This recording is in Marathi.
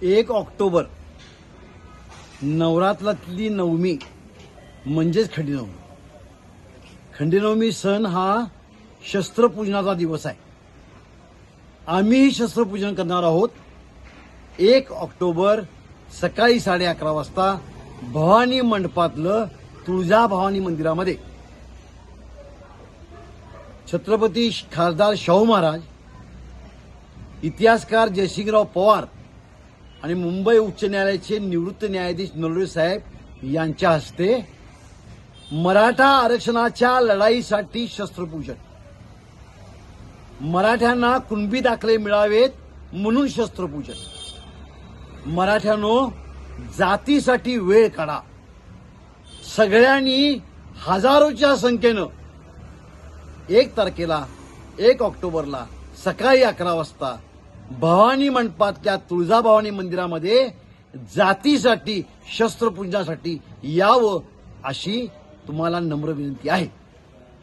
1 ऑक्टोबर नवरात्रातली नवमी म्हणजेच खंडीनवमी. खंडीनवमी सण हा शस्त्रपूजनाचा दिवस आहे. आम्हीही शस्त्रपूजन करणार आहोत. 1 ऑक्टोबर सकाळी 11:30 वाजता भवानी मंडपातलं तुळजाभवानी मंदिरामध्ये छत्रपती खासदार शाहू महाराज, इतिहासकार जयसिंगराव पवार आणि मुंबई उच्च न्यायालयाचे निवृत्त न्यायाधीश नरवडे साहेब यांच्या हस्ते मराठा आरक्षणाच्या लढाईसाठी शस्त्रपूजन. मराठ्यांना कुणबी दाखले मिळावेत म्हणून शस्त्रपूजन. मराठ्यांनो, जातीसाठी वेळ काढा. सगळ्यांनी हजारोच्या संख्येनं 1 तारखेला 1 ऑक्टोबरला सकाळी 11 वाजता भवानी मंडपातल्या तुळजाभवानी मंदिरामध्ये जातीसाठी शस्त्रपूजनासाठी यावं अशी तुम्हाला नम्र विनंती आहे.